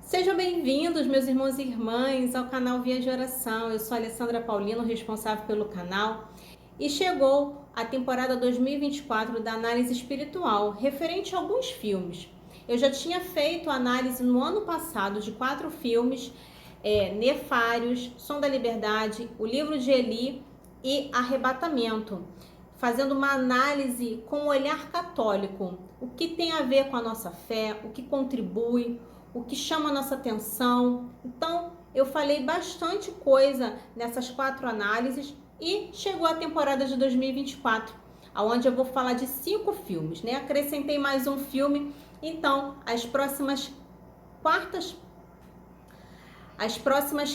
Sejam bem-vindos, meus irmãos e irmãs, ao canal Via de Oração. Eu sou a Alessandra Paulino, responsável pelo canal, e chegou a temporada 2024 da análise espiritual, referente a alguns filmes. Eu já tinha feito análise no ano passado de 4 filmes, Nefários, Som da Liberdade, O Livro de Eli e Arrebatamento, fazendo uma análise com um olhar católico, o que tem a ver com a nossa fé, o que contribui, o que chama a nossa atenção. Então, eu falei bastante coisa nessas 4 análises e chegou a temporada de 2024, onde eu vou falar de 5 filmes, né? Acrescentei mais um filme, então as próximas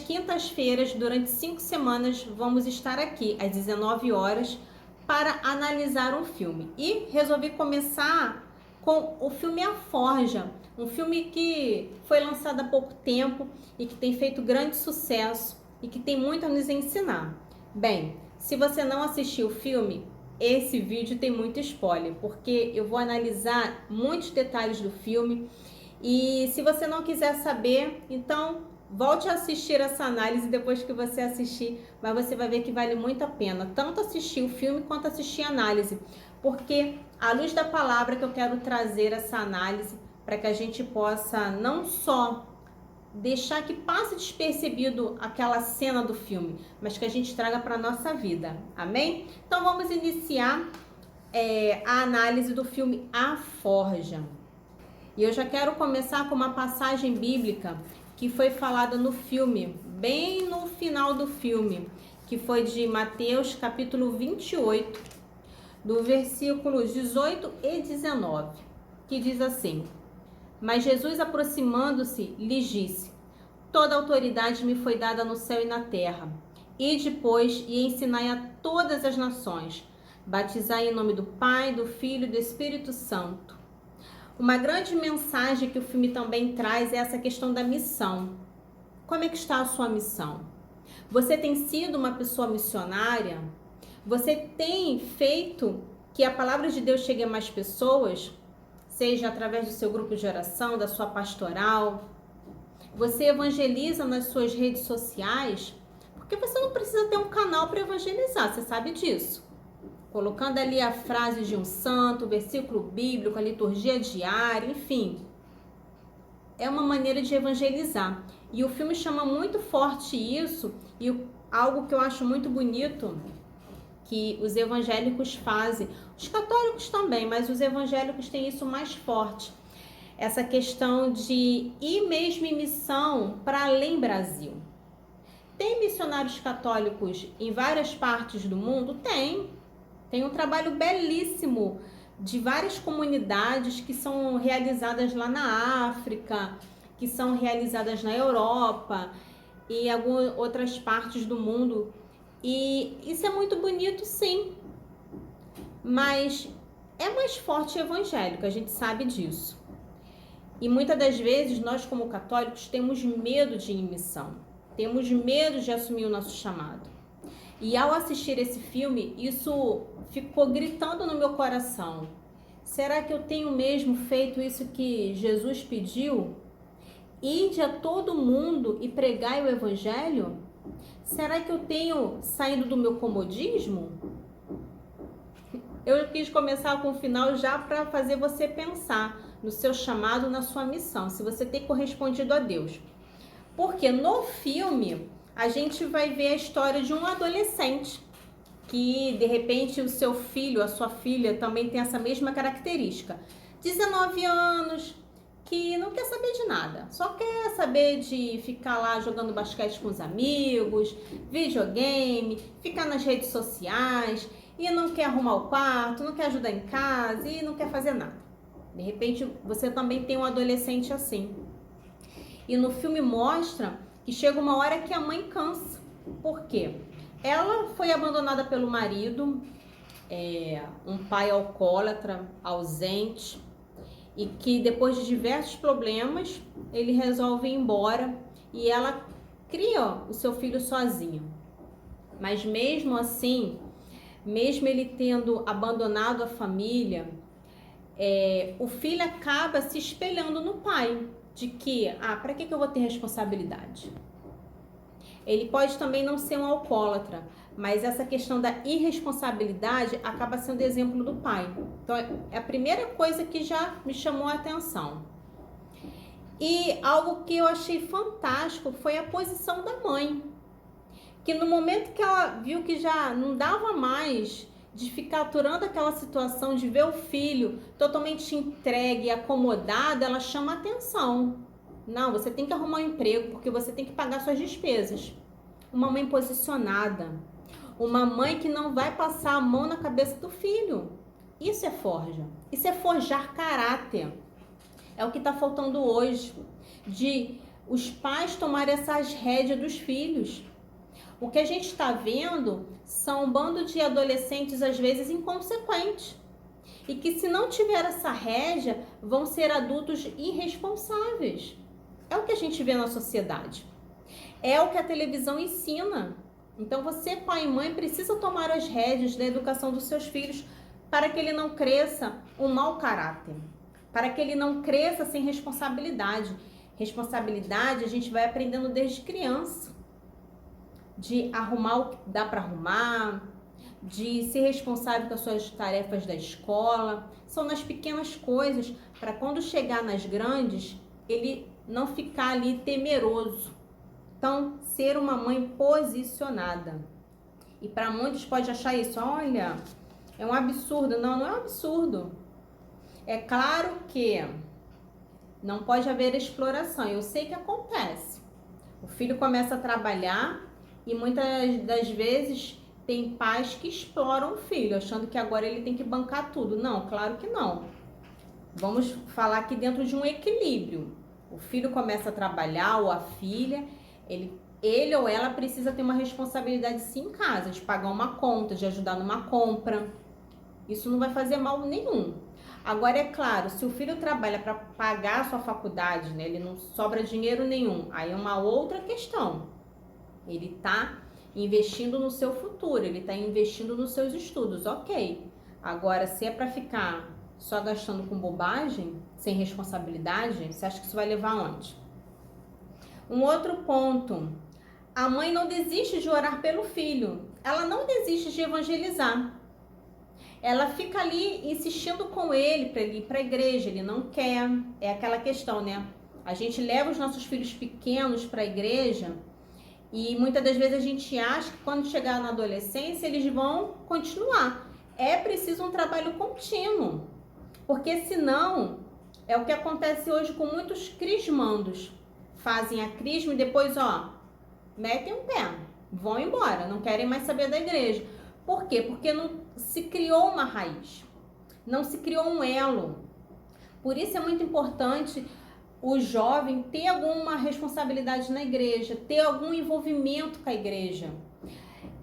quintas-feiras, durante 5 semanas, vamos estar aqui às 19 horas para analisar um filme. E resolvi começar com o filme A Forja, um filme que foi lançado há pouco tempo e que tem feito grande sucesso e que tem muito a nos ensinar. Bem, se você não assistiu o filme, esse vídeo tem muito spoiler, porque eu vou analisar muitos detalhes do filme. E se você não quiser saber, então volte a assistir essa análise depois que você assistir, mas você vai ver que vale muito a pena, tanto assistir o filme quanto assistir a análise, porque à luz da palavra que eu quero trazer essa análise, para que a gente possa não só deixar que passe despercebido aquela cena do filme, mas que a gente traga para a nossa vida, amém? Então vamos iniciar a análise do filme A Forja. E eu já quero começar com uma passagem bíblica que foi falada no filme, bem no final do filme, que foi de Mateus capítulo 28, do versículos 18 e 19, que diz assim: Mas Jesus, aproximando-se, lhes disse: Toda autoridade me foi dada no céu e na terra. Ide, pois, e ensinai a todas as nações, batizai em nome do Pai, do Filho e do Espírito Santo. Uma grande mensagem que o filme também traz é essa questão da missão. Como é que está a sua missão? Você tem sido uma pessoa missionária? Você tem feito que a palavra de Deus chegue a mais pessoas? Seja através do seu grupo de oração, da sua pastoral? Você evangeliza nas suas redes sociais? Porque você não precisa ter um canal para evangelizar, você sabe disso. Colocando ali a frase de um santo, o versículo bíblico, a liturgia diária, enfim. É uma maneira de evangelizar. E o filme chama muito forte isso, e algo que eu acho muito bonito, que os evangélicos fazem, os católicos também, mas os evangélicos têm isso mais forte. Essa questão de ir mesmo em missão para além Brasil. Tem missionários católicos em várias partes do mundo? Tem um trabalho belíssimo de várias comunidades que são realizadas lá na África, que são realizadas na Europa e algumas outras partes do mundo. E isso é muito bonito, sim. Mas é mais forte evangélico, a gente sabe disso. E muitas das vezes nós, como católicos, temos medo de ir em missão. Temos medo de assumir o nosso chamado. E ao assistir esse filme, isso ficou gritando no meu coração. Será que eu tenho mesmo feito isso que Jesus pediu? Ide a todo mundo e pregai o evangelho? Será que eu tenho saído do meu comodismo? Eu quis começar com o final já para fazer você pensar no seu chamado, na sua missão, se você tem correspondido a Deus. Porque no filme a gente vai ver a história de um adolescente que de repente o seu filho, a sua filha também tem essa mesma característica. 19 anos, que não quer saber de nada, só quer saber de ficar lá jogando basquete com os amigos, videogame, ficar nas redes sociais e não quer arrumar o quarto, não quer ajudar em casa e não quer fazer nada. De repente você também tem um adolescente assim. E no filme mostra que chega uma hora que a mãe cansa. Por quê? Ela foi abandonada pelo marido, um pai alcoólatra, ausente, e que depois de diversos problemas, ele resolve ir embora e ela cria o seu filho sozinha. Mas mesmo assim, mesmo ele tendo abandonado a família, o filho acaba se espelhando no pai. de que, para que eu vou ter responsabilidade? Ele pode também não ser um alcoólatra, mas essa questão da irresponsabilidade acaba sendo exemplo do pai. Então, é a primeira coisa que já me chamou a atenção. E algo que eu achei fantástico foi a posição da mãe, que no momento que ela viu que já não dava mais de ficar aturando aquela situação, de ver o filho totalmente entregue, acomodado, ela chama a atenção. Não, você tem que arrumar um emprego, porque você tem que pagar suas despesas. Uma mãe posicionada, uma mãe que não vai passar a mão na cabeça do filho. Isso é forja, isso é forjar caráter. É o que está faltando hoje, de os pais tomarem essas rédeas dos filhos. O que a gente está vendo são um bando de adolescentes, às vezes, inconsequentes. E que, se não tiver essa rédea, vão ser adultos irresponsáveis. É o que a gente vê na sociedade. É o que a televisão ensina. Então, você, pai e mãe, precisa tomar as rédeas da educação dos seus filhos para que ele não cresça um mau caráter. Para que ele não cresça sem responsabilidade. Responsabilidade a gente vai aprendendo desde criança. De arrumar o que dá para arrumar, de ser responsável com as suas tarefas da escola. São nas pequenas coisas, para quando chegar nas grandes, ele não ficar ali temeroso. Então, ser uma mãe posicionada. E para muitos pode achar isso, olha, é um absurdo. Não, não é um absurdo. É claro que não pode haver exploração. Eu sei que acontece. O filho começa a trabalhar e muitas das vezes tem pais que exploram o filho, achando que agora ele tem que bancar tudo. Não, claro que não. Vamos falar aqui dentro de um equilíbrio. O filho começa a trabalhar, ou a filha, ele ou ela precisa ter uma responsabilidade sim em casa, de pagar uma conta, de ajudar numa compra. Isso não vai fazer mal nenhum. Agora, é claro, se o filho trabalha para pagar a sua faculdade, né, ele não sobra dinheiro nenhum, aí é uma outra questão. Ele está investindo no seu futuro, ele está investindo nos seus estudos, ok. Agora, se é para ficar só gastando com bobagem, sem responsabilidade, você acha que isso vai levar aonde? Um outro ponto, a mãe não desiste de orar pelo filho, ela não desiste de evangelizar. Ela fica ali insistindo com ele para ele ir para a igreja, ele não quer. É aquela questão, né? A gente leva os nossos filhos pequenos para a igreja e muitas das vezes a gente acha que quando chegar na adolescência eles vão continuar. É preciso um trabalho contínuo, porque senão é o que acontece hoje com muitos crismandos. Fazem a crisma e depois, metem um pé, vão embora, não querem mais saber da igreja. Por quê? Porque não se criou uma raiz, não se criou um elo. Por isso é muito importante o jovem ter alguma responsabilidade na igreja, ter algum envolvimento com a igreja.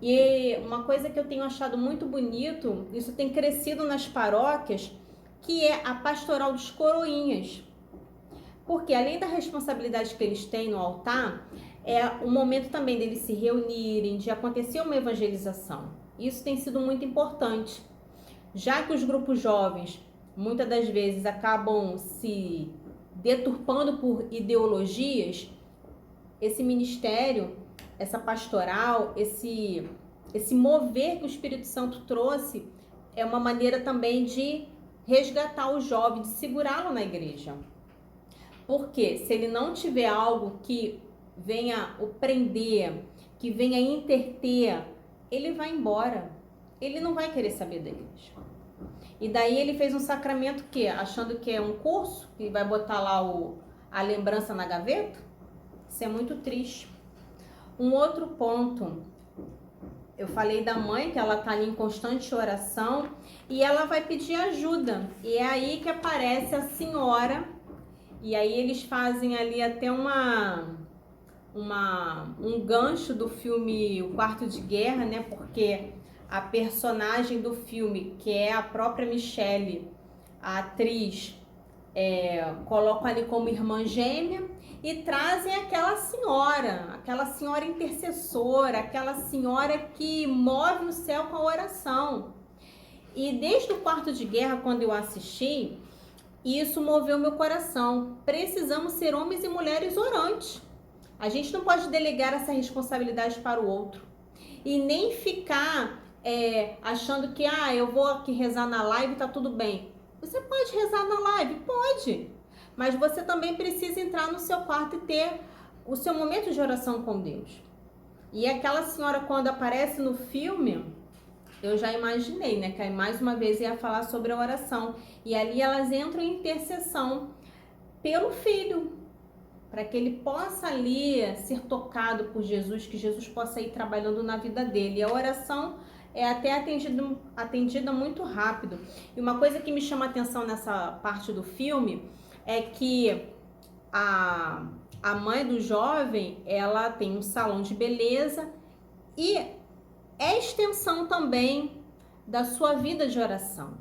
E uma coisa que eu tenho achado muito bonito, isso tem crescido nas paróquias, que é a pastoral dos coroinhas. Porque além da responsabilidade que eles têm no altar, é o momento também deles se reunirem, de acontecer uma evangelização. Isso tem sido muito importante, já que os grupos jovens muitas das vezes acabam se deturpando por ideologias. Esse ministério, essa pastoral, esse mover que o Espírito Santo trouxe é uma maneira também de resgatar o jovem, de segurá-lo na igreja. Porque se ele não tiver algo que venha o prender, que venha interter, ele vai embora. Ele não vai querer saber da igreja. E daí ele fez um sacramento que, achando que é um curso, que vai botar lá a lembrança na gaveta. Isso é muito triste. Um outro ponto, eu falei da mãe, que ela está ali em constante oração, e ela vai pedir ajuda. E é aí que aparece a senhora, e aí eles fazem ali até um gancho do filme O Quarto de Guerra, né? Porque a personagem do filme, que é a própria Michelle, a atriz, colocam ali como irmã gêmea e trazem aquela senhora intercessora, aquela senhora que move o céu com a oração. E desde o Quarto de Guerra, quando eu assisti, E isso moveu meu coração. Precisamos ser homens e mulheres orantes. A gente não pode delegar essa responsabilidade para o outro. E nem ficar achando que eu vou aqui rezar na live e tá tudo bem. Você pode rezar na live? Pode. Mas você também precisa entrar no seu quarto e ter o seu momento de oração com Deus. E aquela senhora, quando aparece no filme, eu já imaginei, né? Que aí mais uma vez ia falar sobre a oração. E ali elas entram em intercessão pelo filho, para que ele possa ali ser tocado por Jesus, que Jesus possa ir trabalhando na vida dele. E a oração é até atendida muito rápido. E uma coisa que me chama a atenção nessa parte do filme é que a mãe do jovem, ela tem um salão de beleza e é extensão também da sua vida de oração.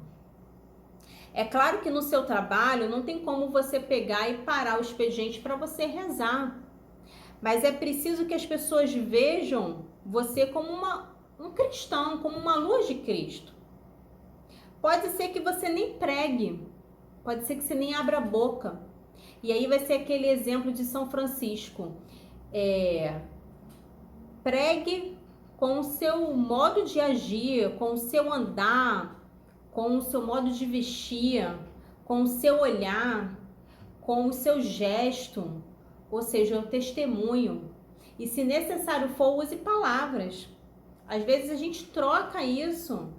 É claro que no seu trabalho não tem como você pegar e parar o expediente para você rezar. Mas é preciso que as pessoas vejam você como um cristão, como uma luz de Cristo. Pode ser que você nem pregue, pode ser que você nem abra a boca. E aí vai ser aquele exemplo de São Francisco. Pregue com o seu modo de agir, com o seu andar, com o seu modo de vestir, com o seu olhar, com o seu gesto, ou seja, o testemunho. E se necessário for, use palavras. Às vezes a gente troca isso.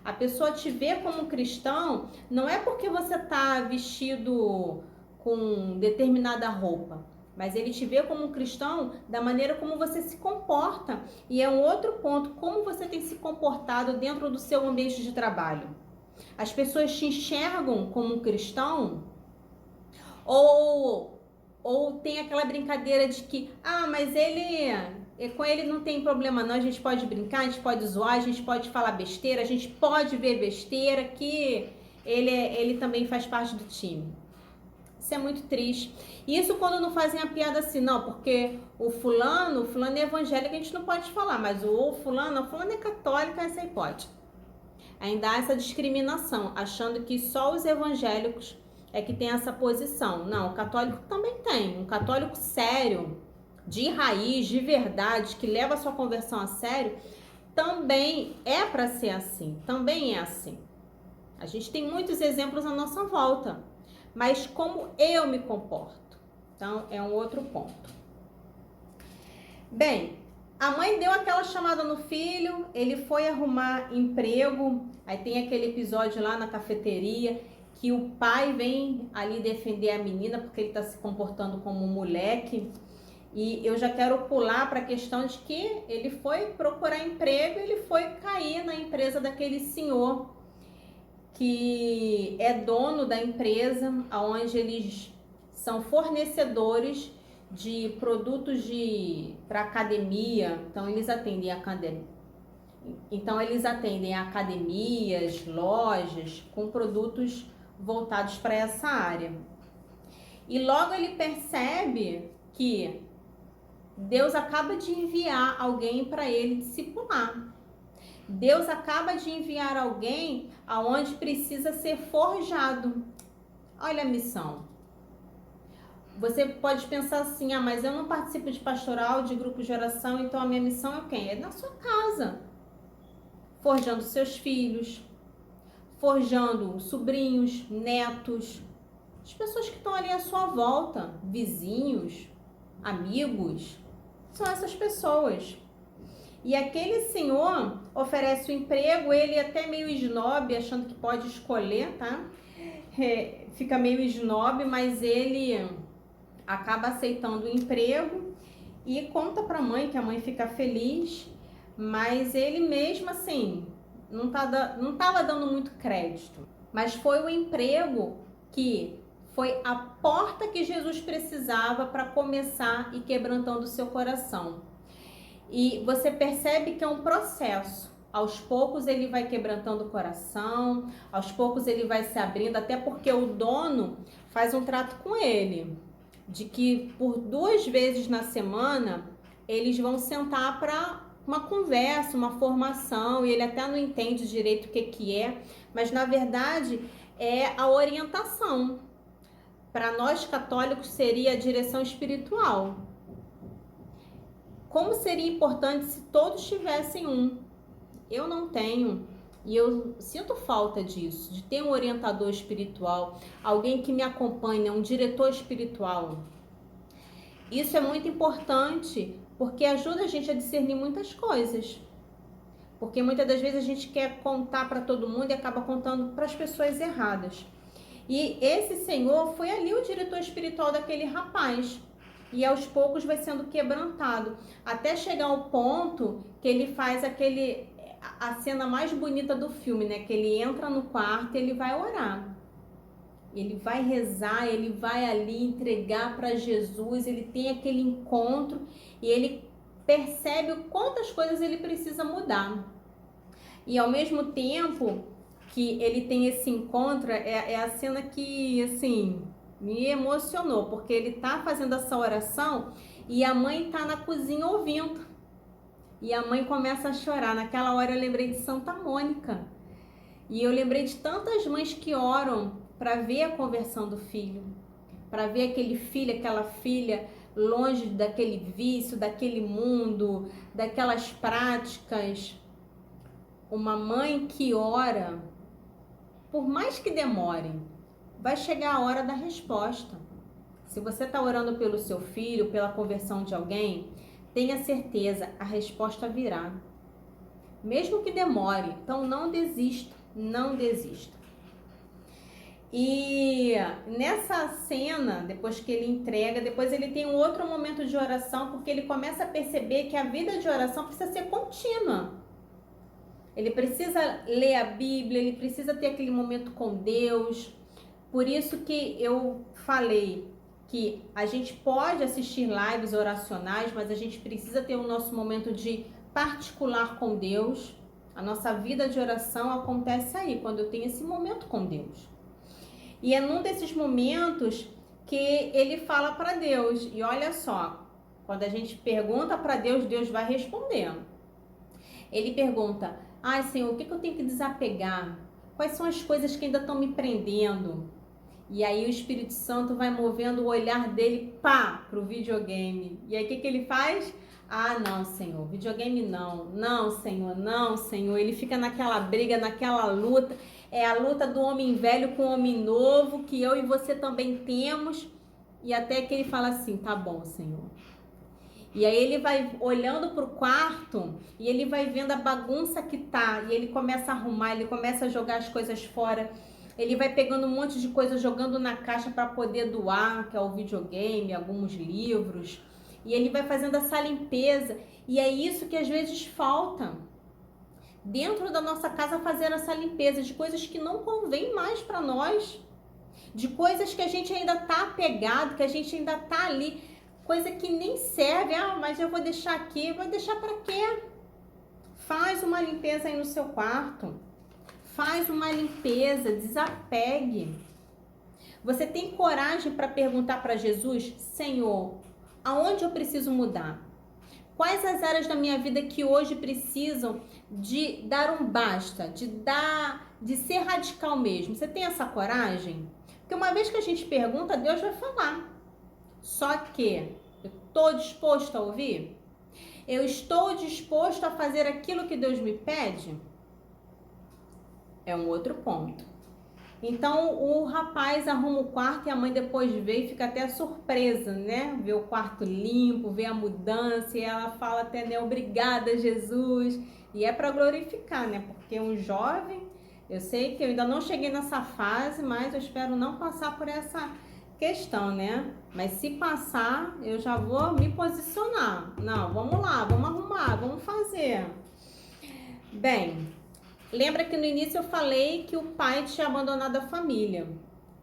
A pessoa te vê como cristão, não é porque você está vestido com determinada roupa, mas ele te vê como um cristão da maneira como você se comporta. E é um outro ponto, como você tem se comportado dentro do seu ambiente de trabalho. As pessoas te enxergam como um cristão ou tem aquela brincadeira de que, mas com ele não tem problema não, a gente pode brincar, a gente pode zoar, a gente pode falar besteira, a gente pode ver besteira, que ele também faz parte do time. Isso é muito triste. Isso quando não fazem a piada assim, não, porque o fulano é evangélico, a gente não pode falar, mas a fulana é católica, essa aí pode. Ainda há essa discriminação, achando que só os evangélicos é que tem essa posição. Não, o católico também tem. Um católico sério, de raiz, de verdade, que leva a sua conversão a sério, também é para ser assim, também é assim. A gente tem muitos exemplos à nossa volta, mas como eu me comporto? Então, é um outro ponto. Bem, a mãe deu aquela chamada no filho, ele foi arrumar emprego, aí tem aquele episódio lá na cafeteria, que o pai vem ali defender a menina porque ele está se comportando como um moleque. E eu já quero pular para a questão de que ele foi procurar emprego, ele foi cair na empresa daquele senhor que é dono da empresa, onde eles são fornecedores de produtos para academia. Então eles atendem academias, lojas com produtos voltados para essa área. E logo ele percebe que Deus acaba de enviar alguém para ele discipular. Deus acaba de enviar alguém aonde precisa ser forjado. Olha a missão. Você pode pensar assim, mas eu não participo de pastoral, de grupo de oração, então a minha missão é quem? É na sua casa. Forjando seus filhos, forjando sobrinhos, netos, as pessoas que estão ali à sua volta, vizinhos, amigos, são essas pessoas. E aquele senhor oferece o emprego, ele até meio esnobe, achando que pode escolher, tá? Fica meio esnobe, mas ele acaba aceitando o emprego e conta para a mãe, que a mãe fica feliz, mas ele mesmo assim não estava dando muito crédito. Mas foi o emprego que foi a porta que Jesus precisava para começar e quebrantando o seu coração. E você percebe que é um processo. Aos poucos ele vai quebrantando o coração, aos poucos ele vai se abrindo, até porque o dono faz um trato com ele, de que por 2 vezes na semana eles vão sentar para uma conversa, uma formação, e ele até não entende direito o que é, mas na verdade é a orientação. para nós católicos seria a direção espiritual. Como seria importante se todos tivessem um? Eu não tenho. E eu sinto falta disso, de ter um orientador espiritual, alguém que me acompanhe, um diretor espiritual. Isso é muito importante, porque ajuda a gente a discernir muitas coisas. Porque muitas das vezes a gente quer contar para todo mundo e acaba contando para as pessoas erradas. E esse senhor foi ali o diretor espiritual daquele rapaz. E aos poucos vai sendo quebrantado, até chegar ao ponto que ele faz a cena mais bonita do filme, né? Que ele entra no quarto e ele vai orar. Ele vai rezar, ele vai ali entregar para Jesus, ele tem aquele encontro e ele percebe o quantas coisas ele precisa mudar. E ao mesmo tempo que ele tem esse encontro, é a cena que, assim, me emocionou, porque ele tá fazendo essa oração e a mãe tá na cozinha ouvindo. E a mãe começa a chorar. Naquela hora eu lembrei de Santa Mônica. E eu lembrei de tantas mães que oram para ver a conversão do filho, para ver aquele filho, aquela filha longe daquele vício, daquele mundo, daquelas práticas. Uma mãe que ora, por mais que demore, vai chegar a hora da resposta. Se você está orando pelo seu filho, pela conversão de alguém, tenha certeza, a resposta virá. Mesmo que demore, então não desista, não desista. E nessa cena, depois que ele entrega, depois ele tem um outro momento de oração, porque ele começa a perceber que a vida de oração precisa ser contínua. Ele precisa ler a Bíblia, ele precisa ter aquele momento com Deus. Por isso que eu falei que a gente pode assistir lives oracionais, mas a gente precisa ter o nosso momento de particular com Deus. A nossa vida de oração acontece aí, quando eu tenho esse momento com Deus. E é num desses momentos que ele fala para Deus. E olha só, quando a gente pergunta para Deus, Deus vai respondendo. Ele pergunta: ai, Senhor, o que eu tenho que desapegar? Quais são as coisas que ainda estão me prendendo? E aí o Espírito Santo vai movendo o olhar dele, pá, pro videogame. E aí o que ele faz? Ah, não, Senhor, videogame não. Não, Senhor, não, Senhor. Ele fica naquela briga, naquela luta. É a luta do homem velho com o homem novo, que eu e você também temos. E até que ele fala assim: tá bom, Senhor. E aí ele vai olhando pro quarto e ele vai vendo a bagunça que tá. E ele começa a arrumar, ele começa a jogar as coisas fora. Ele vai pegando um monte de coisa, jogando na caixa para poder doar, que é o videogame, alguns livros. E ele vai fazendo essa limpeza. E é isso que às vezes falta. Dentro da nossa casa, fazer essa limpeza de coisas que não convém mais para nós. De coisas que a gente ainda tá apegado, que a gente ainda tá ali. Coisa que nem serve. Ah, mas eu vou deixar aqui. Vou deixar para quê? Faz uma limpeza aí no seu quarto. Faz uma limpeza, desapegue. Você tem coragem para perguntar para Jesus: Senhor, aonde eu preciso mudar? Quais as áreas da minha vida que hoje precisam de dar um basta, de ser radical mesmo? Você tem essa coragem? Porque uma vez que a gente pergunta, Deus vai falar. Só que eu estou disposto a ouvir? Eu estou disposto a fazer aquilo que Deus me pede? É um outro ponto. Então o rapaz arruma o quarto e a mãe depois vê e fica até surpresa, né? Vê o quarto limpo, vê a mudança e ela fala até, né? Obrigada, Jesus. E é para glorificar, né? Porque um jovem, eu sei que eu ainda não cheguei nessa fase, mas eu espero não passar por essa questão, né? Mas se passar, eu já vou me posicionar. Não, vamos lá, vamos arrumar, vamos fazer. Bem, lembra que no início eu falei que o pai tinha abandonado a família.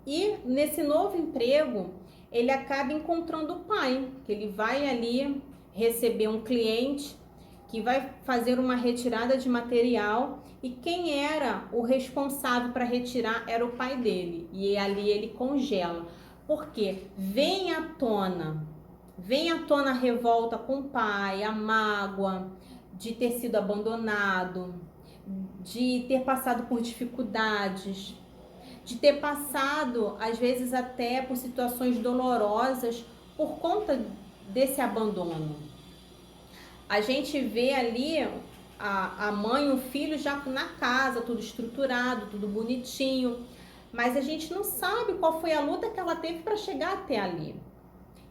E nesse novo emprego, ele acaba encontrando o pai, que ele vai ali receber um cliente que vai fazer uma retirada de material e quem era o responsável para retirar era o pai dele. E ali ele congela. Porque vem à tona a revolta com o pai, a mágoa de ter sido abandonado, de ter passado por dificuldades, de ter passado, às vezes até por situações dolorosas por conta desse abandono. A gente vê ali a mãe e o filho já na casa, tudo estruturado, tudo bonitinho, mas a gente não sabe qual foi a luta que ela teve para chegar até ali.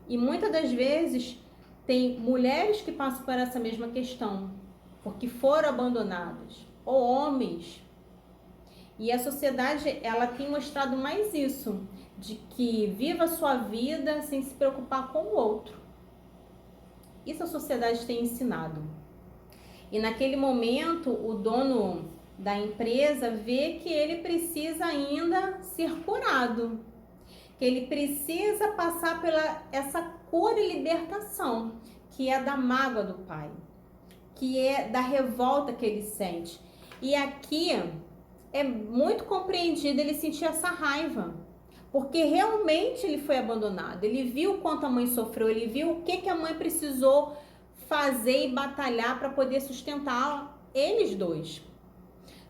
E muitas das vezes tem mulheres que passam por essa mesma questão, porque foram abandonadas, ou homens. E a sociedade, ela tem mostrado mais isso, de que viva a sua vida sem se preocupar com o outro. Isso a sociedade tem ensinado. E naquele momento, o dono da empresa vê que ele precisa ainda ser curado, que ele precisa passar pela essa cura e libertação, que é da mágoa do pai, que é da revolta que ele sente. E aqui é muito compreendido ele sentir essa raiva, porque realmente ele foi abandonado. Ele viu quanto a mãe sofreu, ele viu o que a mãe precisou fazer e batalhar para poder sustentar eles dois.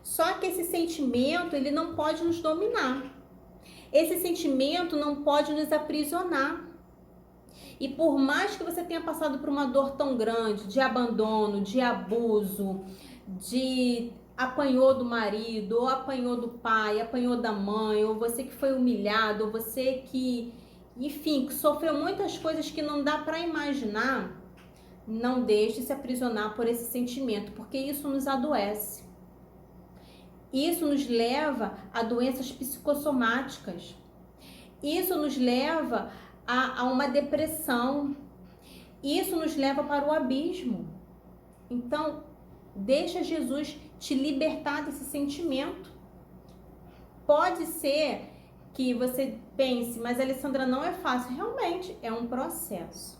Só que esse sentimento, ele não pode nos dominar. Esse sentimento não pode nos aprisionar. E por mais que você tenha passado por uma dor tão grande, de abandono, de abuso, de apanhou do marido, ou apanhou do pai, apanhou da mãe, ou você que foi humilhado, ou você que, enfim, que sofreu muitas coisas que não dá para imaginar, não deixe se aprisionar por esse sentimento, porque isso nos adoece. Isso nos leva a doenças psicossomáticas. Isso nos leva a uma depressão. Isso nos leva para o abismo. Então, deixa Jesus te libertar desse sentimento. Pode ser que você pense, mas Alessandra, não é fácil. Realmente, é um processo.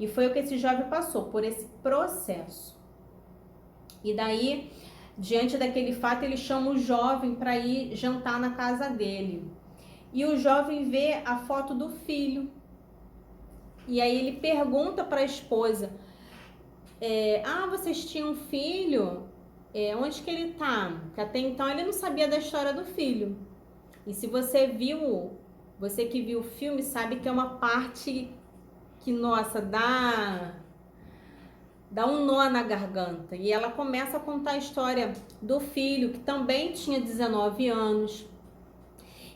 E foi o que esse jovem passou, por esse processo. E daí, diante daquele fato, ele chama o jovem para ir jantar na casa dele. E o jovem vê a foto do filho. E aí ele pergunta para a esposa, vocês tinham um filho? Onde que ele tá? Porque até então ele não sabia da história do filho. E se você que viu o filme, sabe que é uma parte que, nossa, dá um nó na garganta. E ela começa a contar a história do filho, que também tinha 19 anos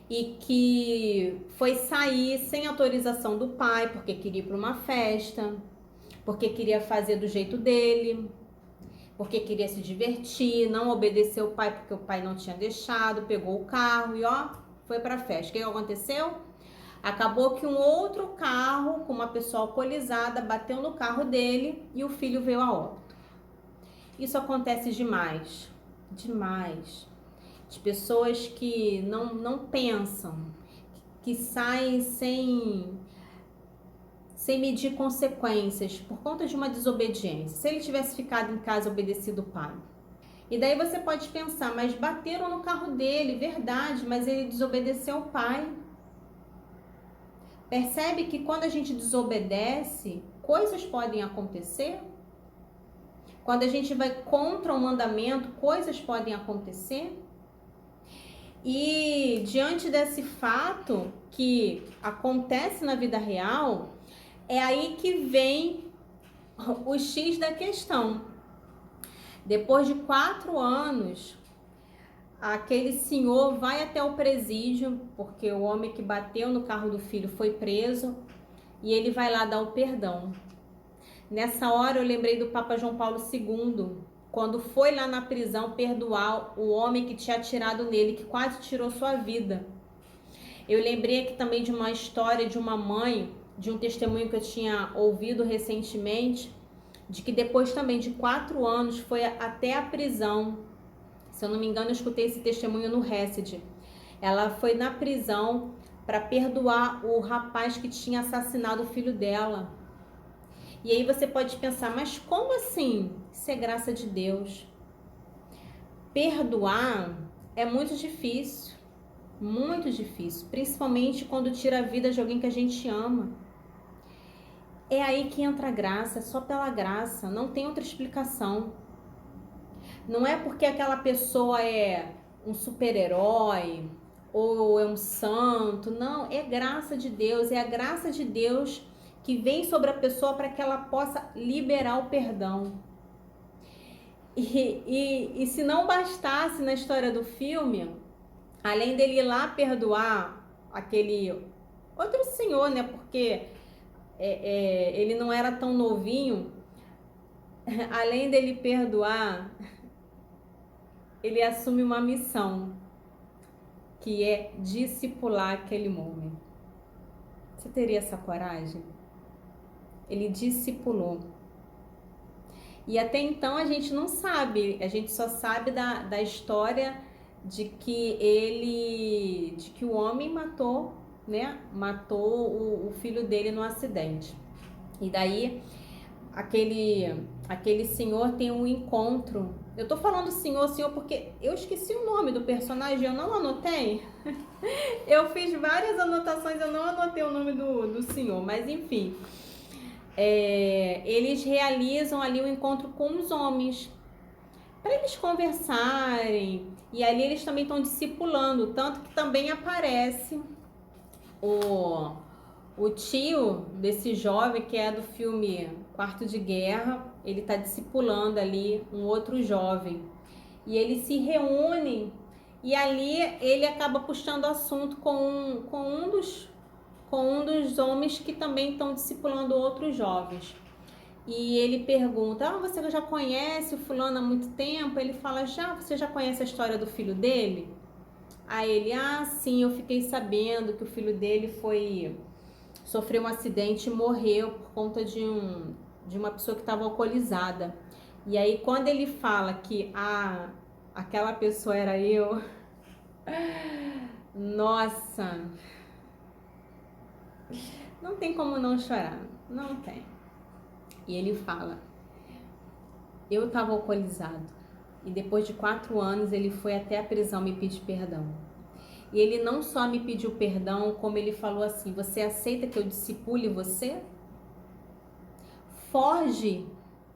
e que foi sair sem autorização do pai, porque queria ir para uma festa, porque queria fazer do jeito dele, porque queria se divertir, não obedeceu o pai porque o pai não tinha deixado, pegou o carro e foi para a festa. O que aconteceu? Acabou que um outro carro com uma pessoa alcoolizada bateu no carro dele e o filho veio a óbito. Isso acontece demais, demais. De pessoas que não pensam, que saem sem medir consequências por conta de uma desobediência. Se ele tivesse ficado em casa obedecido o pai. E daí você pode pensar, mas bateram no carro dele, verdade, mas ele desobedeceu o pai. Percebe que quando a gente desobedece, coisas podem acontecer? Quando a gente vai contra o mandamento, coisas podem acontecer? E diante desse fato que acontece na vida real, é aí que vem o X da questão. Depois de 4 anos, aquele senhor vai até o presídio, porque o homem que bateu no carro do filho foi preso, e ele vai lá dar o perdão. Nessa hora eu lembrei do Papa João Paulo II, quando foi lá na prisão perdoar o homem que tinha atirado nele, que quase tirou sua vida. Eu lembrei aqui também de uma história de uma mãe, de um testemunho que eu tinha ouvido recentemente, de que depois também de 4 anos foi até a prisão. Se eu não me engano, eu escutei esse testemunho no Hesed. Ela foi na prisão para perdoar o rapaz que tinha assassinado o filho dela. E aí você pode pensar, mas como assim? Isso é graça de Deus. Perdoar é muito difícil, principalmente quando tira a vida de alguém que a gente ama. É aí que entra a graça, só pela graça, não tem outra explicação. Não é porque aquela pessoa é um super-herói, ou é um santo. Não, é graça de Deus, é a graça de Deus que vem sobre a pessoa para que ela possa liberar o perdão. E se não bastasse na história do filme, além dele ir lá perdoar aquele outro senhor, né? Porque ele não era tão novinho. Além dele perdoar, ele assume uma missão, que é discipular aquele homem. Você teria essa coragem? Ele discipulou. E até então a gente não sabe, a gente só sabe da história de que o homem matou, né? Matou o filho dele no acidente. E daí aquele senhor tem um encontro. Eu tô falando senhor porque eu esqueci o nome do personagem, eu não anotei. Eu fiz várias anotações, eu não anotei o nome do senhor, mas enfim. Eles realizam ali um encontro com os homens para eles conversarem, e ali eles também estão discipulando, tanto que também aparece o tio desse jovem que é do filme Quarto de Guerra. Ele está discipulando ali um outro jovem e eles se reúnem, e ali ele acaba puxando assunto com um dos homens que também estão discipulando outros jovens. E ele pergunta: você já conhece o fulano há muito tempo? Ele fala: você já conhece a história do filho dele? Aí ele: sim, eu fiquei sabendo que o filho dele sofreu um acidente e morreu por conta de uma pessoa que estava alcoolizada. E aí quando ele fala que aquela pessoa era eu, nossa, não tem como não chorar, não tem. E ele fala: eu estava alcoolizado e depois de 4 anos ele foi até a prisão me pedir perdão. E ele não só me pediu perdão, como ele falou assim: você aceita que eu discipule você? Forge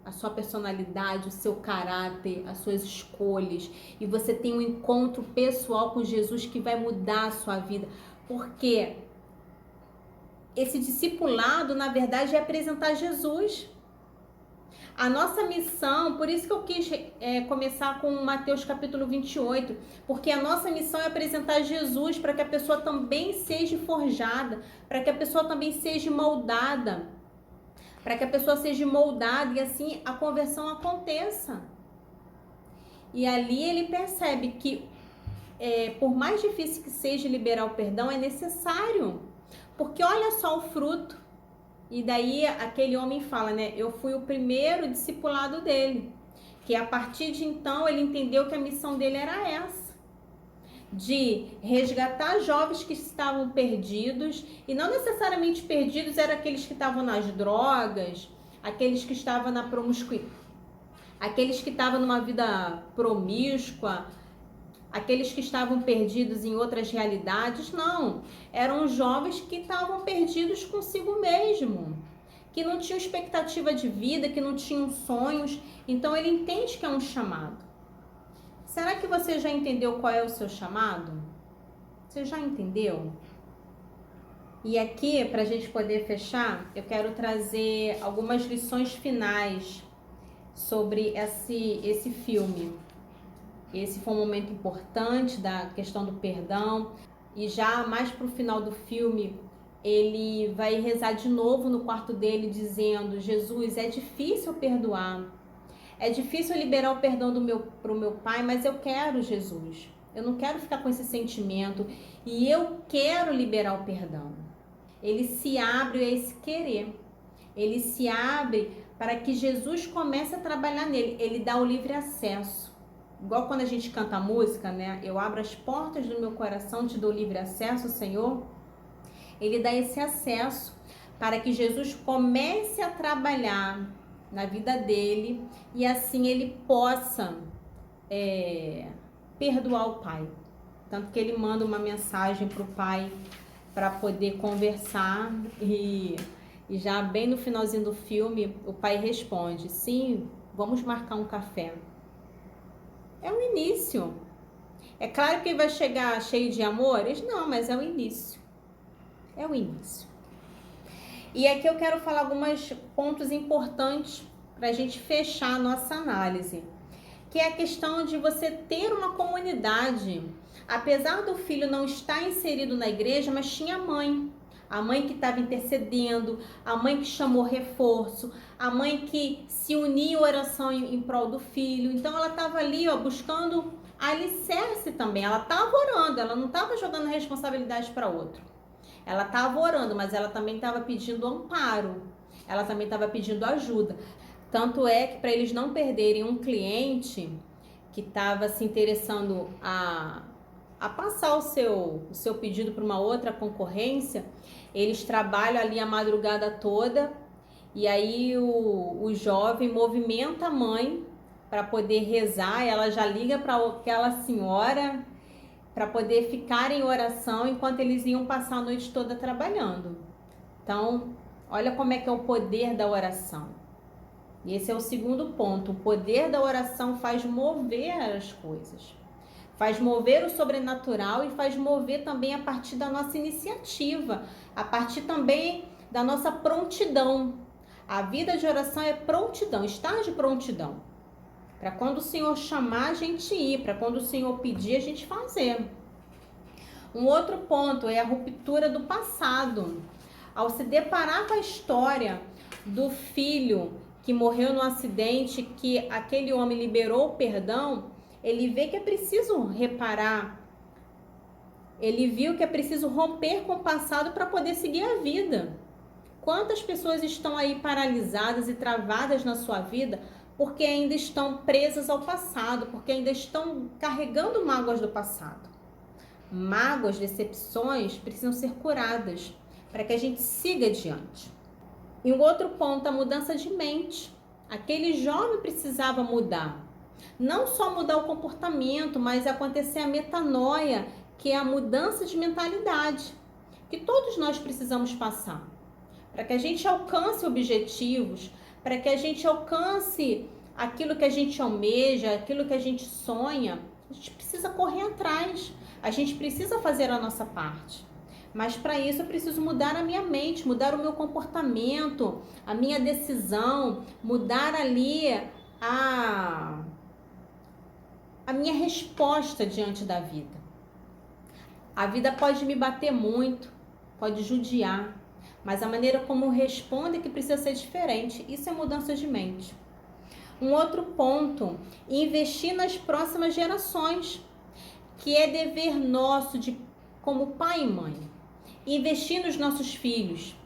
a sua personalidade, o seu caráter, as suas escolhas, e você tem um encontro pessoal com Jesus que vai mudar a sua vida. Porque esse discipulado, na verdade, é apresentar Jesus. A nossa missão, por isso que eu quis começar com Mateus capítulo 28, porque a nossa missão é apresentar Jesus para que a pessoa também seja forjada, para que a pessoa também seja moldada, e assim a conversão aconteça. E ali ele percebe que, por mais difícil que seja liberar o perdão, é necessário, porque olha só o fruto. E daí aquele homem fala, né? Eu fui o primeiro discipulado dele. Que a partir de então ele entendeu que a missão dele era essa. De resgatar jovens que estavam perdidos. E não necessariamente perdidos eram aqueles que estavam nas drogas, aqueles que estavam na promiscuidade, aqueles que estavam numa vida promíscua, aqueles que estavam perdidos em outras realidades. Não, eram jovens que estavam perdidos consigo mesmo, que não tinham expectativa de vida, que não tinham sonhos. Então ele entende que é um chamado. Será que você já entendeu qual é o seu chamado? Você já entendeu? E aqui, para a gente poder fechar, eu quero trazer algumas lições finais sobre esse filme. Esse foi um momento importante da questão do perdão. E já mais pro final do filme, ele vai rezar de novo no quarto dele, dizendo: Jesus, é difícil perdoar. É difícil liberar o perdão pro meu pai, mas eu quero, Jesus. Eu não quero ficar com esse sentimento e eu quero liberar o perdão. Ele se abre a esse querer. Ele se abre para que Jesus comece a trabalhar nele. Ele dá o livre acesso. Igual quando a gente canta a música, né? Eu abro as portas do meu coração, te dou livre acesso, Senhor. Ele dá esse acesso para que Jesus comece a trabalhar na vida dele e assim ele possa perdoar o pai. Tanto que ele manda uma mensagem para o pai para poder conversar e já bem no finalzinho do filme o pai responde: sim, vamos marcar um café. É o início. É claro que vai chegar cheio de amores? Não, mas é o início. É o início. E aqui eu quero falar alguns pontos importantes para a gente fechar a nossa análise, que é a questão de você ter uma comunidade. Apesar do filho não estar inserido na igreja, mas tinha a mãe que estava intercedendo, a mãe que chamou reforço, a mãe que se unia à oração em prol do filho. Então ela estava ali, ó, buscando alicerce também. Ela estava orando, ela não estava jogando responsabilidade para outro. Ela estava orando, mas ela também estava pedindo amparo. Ela também estava pedindo ajuda. Tanto é que para eles não perderem um cliente que estava se interessando a passar o seu pedido para uma outra concorrência, eles trabalham ali a madrugada toda e aí o jovem movimenta a mãe para poder rezar, ela já liga para aquela senhora para poder ficar em oração enquanto eles iam passar a noite toda trabalhando. Então, olha como é que é o poder da oração. E esse é o segundo ponto. O poder da oração faz mover as coisas. Faz mover o sobrenatural e faz mover também a partir da nossa iniciativa, a partir também da nossa prontidão. A vida de oração é prontidão, estar de prontidão. Para quando o Senhor chamar, a gente ir. Para quando o Senhor pedir, a gente fazer. Um outro ponto é a ruptura do passado. Ao se deparar com a história do filho que morreu no acidente, que aquele homem liberou o perdão, ele vê que é preciso reparar. Ele viu que é preciso romper com o passado para poder seguir a vida. Quantas pessoas estão aí paralisadas e travadas na sua vida porque ainda estão presas ao passado, porque ainda estão carregando mágoas do passado. Mágoas, decepções precisam ser curadas para que a gente siga adiante. E um outro ponto, a mudança de mente. Aquele jovem precisava mudar. Não só mudar o comportamento, mas acontecer a metanoia, que é a mudança de mentalidade, que todos nós precisamos passar. Para que a gente alcance objetivos, para que a gente alcance aquilo que a gente almeja, aquilo que a gente sonha, a gente precisa correr atrás, a gente precisa fazer a nossa parte. Mas para isso eu preciso mudar a minha mente, mudar o meu comportamento, a minha decisão, mudar ali a minha resposta diante da vida. A vida pode me bater muito, pode judiar, mas a maneira como responde é que precisa ser diferente. Isso é mudança de mente. Um outro ponto, investir nas próximas gerações, que é dever nosso como pai e mãe. Investir nos nossos filhos.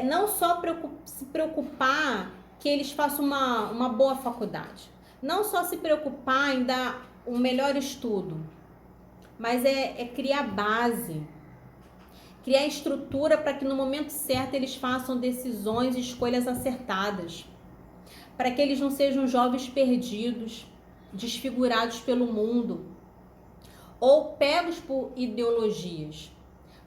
Não só se preocupar que eles façam uma boa faculdade. Não só se preocupar em dar um melhor estudo, mas é criar base, criar estrutura para que no momento certo eles façam decisões e escolhas acertadas, para que eles não sejam jovens perdidos, desfigurados pelo mundo, ou pegos por ideologias.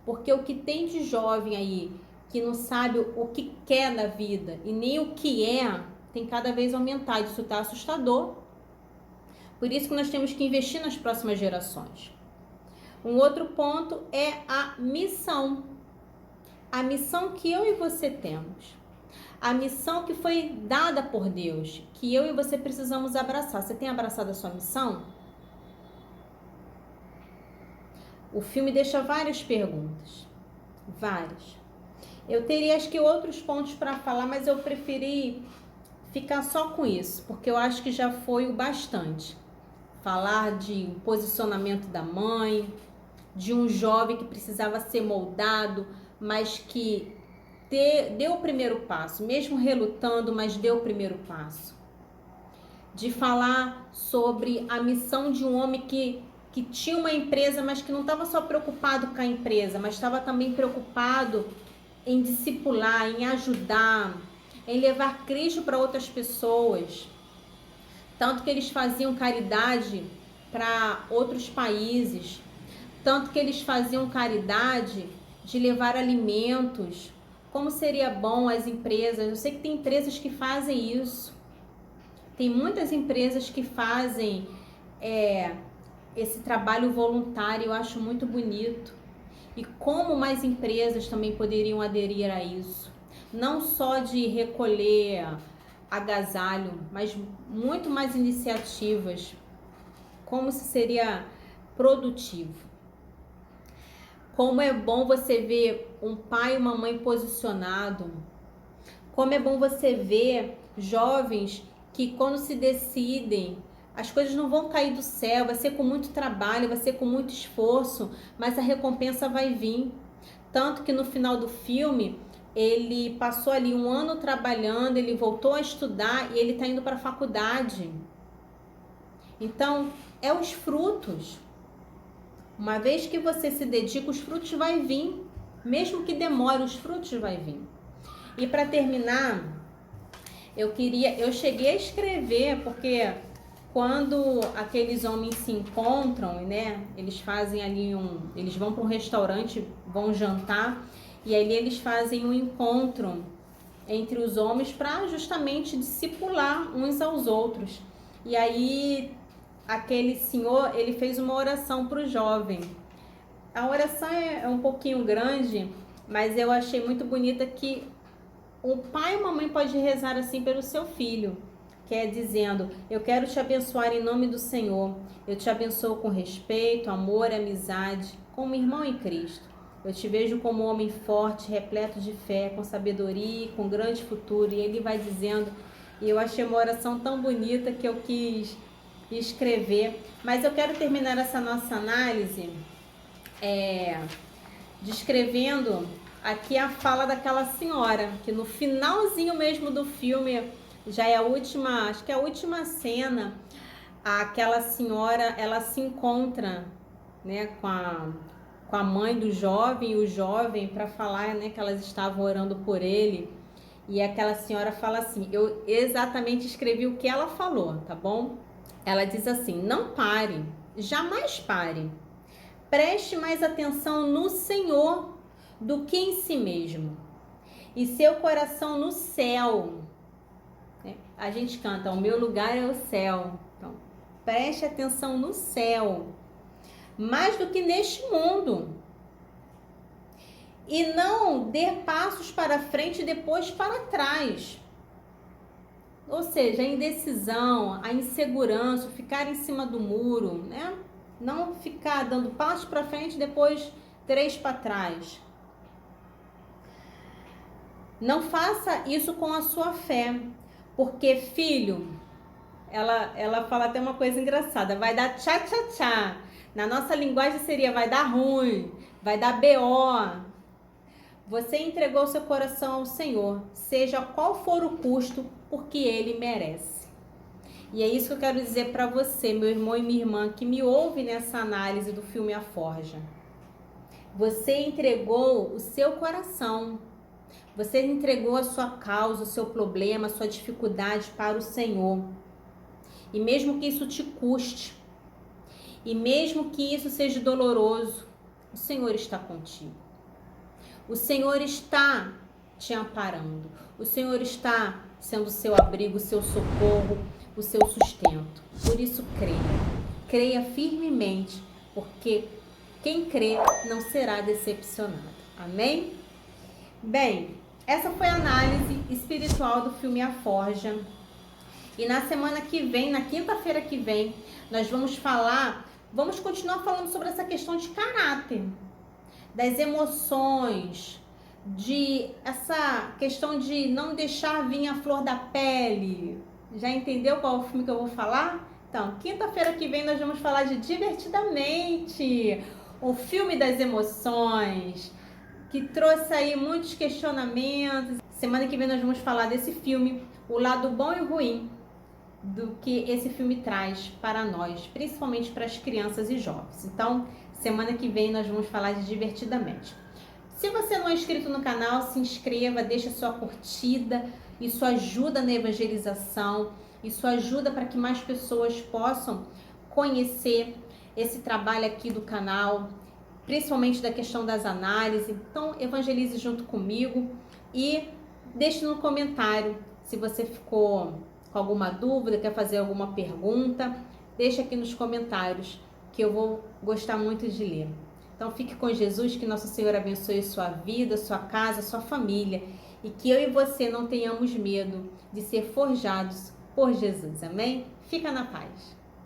Porque o que tem de jovem aí que não sabe o que quer na vida e nem o que tem cada vez aumentado. Isso está assustador. Por isso que nós temos que investir nas próximas gerações. Um outro ponto é a missão. A missão que eu e você temos. A missão que foi dada por Deus, que eu e você precisamos abraçar. Você tem abraçado a sua missão? O filme deixa várias perguntas. Várias. Eu teria, acho que, outros pontos para falar, mas eu preferi ficar só com isso, porque eu acho que já foi o bastante. Falar de um posicionamento da mãe, de um jovem que precisava ser moldado, mas que deu o primeiro passo, mesmo relutando, mas deu o primeiro passo. De falar sobre a missão de um homem que tinha uma empresa, mas que não estava só preocupado com a empresa, mas estava também preocupado em discipular, em ajudar, em levar Cristo para outras pessoas. Tanto que eles faziam caridade para outros países, tanto que eles faziam caridade de levar alimentos. Como seria bom as empresas, eu sei que tem empresas que fazem isso, tem muitas empresas que fazem esse trabalho voluntário eu acho muito bonito. E como mais empresas também poderiam aderir a isso? Não só de recolher agasalho, mas muito mais iniciativas. Como isso seria produtivo? Como é bom você ver um pai e uma mãe posicionado. Como é bom você ver jovens que quando se decidem, as coisas não vão cair do céu, vai ser com muito trabalho, vai ser com muito esforço, mas a recompensa vai vir. Tanto que no final do filme, ele passou ali um ano trabalhando, ele voltou a estudar e ele está indo para a faculdade. Então, é os frutos. Uma vez que você se dedica, os frutos vai vir. Mesmo que demore, os frutos vai vir. E para terminar, eu cheguei a escrever, porque quando aqueles homens se encontram, né, eles fazem ali eles vão para um restaurante, vão jantar, e ali eles fazem um encontro entre os homens para justamente discipular uns aos outros. E aí aquele senhor, ele fez uma oração para o jovem. A oração é um pouquinho grande, mas eu achei muito bonita que o pai e a mamãe pode rezar assim pelo seu filho, que é dizendo: eu quero te abençoar em nome do Senhor. Eu te abençoo com respeito, amor e amizade, como irmão em Cristo. Eu te vejo como um homem forte, repleto de fé, com sabedoria e com grande futuro. E ele vai dizendo, e eu achei uma oração tão bonita que eu quis escrever. Mas eu quero terminar essa nossa análise descrevendo aqui a fala daquela senhora, que no finalzinho mesmo do filme, já é a última, acho que é a última cena, aquela senhora, ela se encontra, né, com a mãe do jovem e o jovem para falar, né, que elas estavam orando por ele. E aquela senhora fala assim, eu exatamente escrevi o que ela falou, tá bom? Ela diz assim: não pare, jamais pare. Preste mais atenção no Senhor do que em si mesmo. E seu coração no céu. A gente canta, o meu lugar é o céu. Então, preste atenção no céu. Mais do que neste mundo. E não dê passos para frente e depois para trás. Ou seja, a indecisão, a insegurança, ficar em cima do muro, né? Não ficar dando passos para frente e depois 3 para trás. Não faça isso com a sua fé, porque filho, ela fala até uma coisa engraçada, vai dar tchá tchá tchá. Na nossa linguagem seria vai dar ruim, vai dar BO. Você entregou seu coração ao Senhor, seja qual for o custo, porque Ele merece. E é isso que eu quero dizer para você, meu irmão e minha irmã, que me ouve nessa análise do filme A Forja. Você entregou o seu coração, você entregou a sua causa, o seu problema, a sua dificuldade para o Senhor. E mesmo que isso te custe, e mesmo que isso seja doloroso, o Senhor está contigo. O Senhor está te amparando. O Senhor está sendo o seu abrigo, o seu socorro, o seu sustento. Por isso creia. Creia firmemente, porque quem crê não será decepcionado. Amém? Bem, essa foi a análise espiritual do filme A Forja. E na semana que vem, na quinta-feira que vem, nós vamos continuar falando sobre essa questão de caráter, das emoções, de essa questão de não deixar vir a flor da pele. Já entendeu qual é o filme que eu vou falar? Então, quinta-feira que vem nós vamos falar de Divertidamente, o filme das emoções, que trouxe aí muitos questionamentos. Semana que vem nós vamos falar desse filme, o lado bom e ruim do que esse filme traz para nós, principalmente para as crianças e jovens. Então, semana que vem nós vamos falar de Divertidamente. Se você não é inscrito no canal, se inscreva, deixa sua curtida, isso ajuda na evangelização, isso ajuda para que mais pessoas possam conhecer esse trabalho aqui do canal, principalmente da questão das análises. Então, evangelize junto comigo e deixe no comentário se você ficou com alguma dúvida, quer fazer alguma pergunta, deixa aqui nos comentários que eu vou gostar muito de ler. Então fique com Jesus, que Nosso Senhor abençoe sua vida, sua casa, sua família e que eu e você não tenhamos medo de ser forjados por Jesus. Amém? Fica na paz.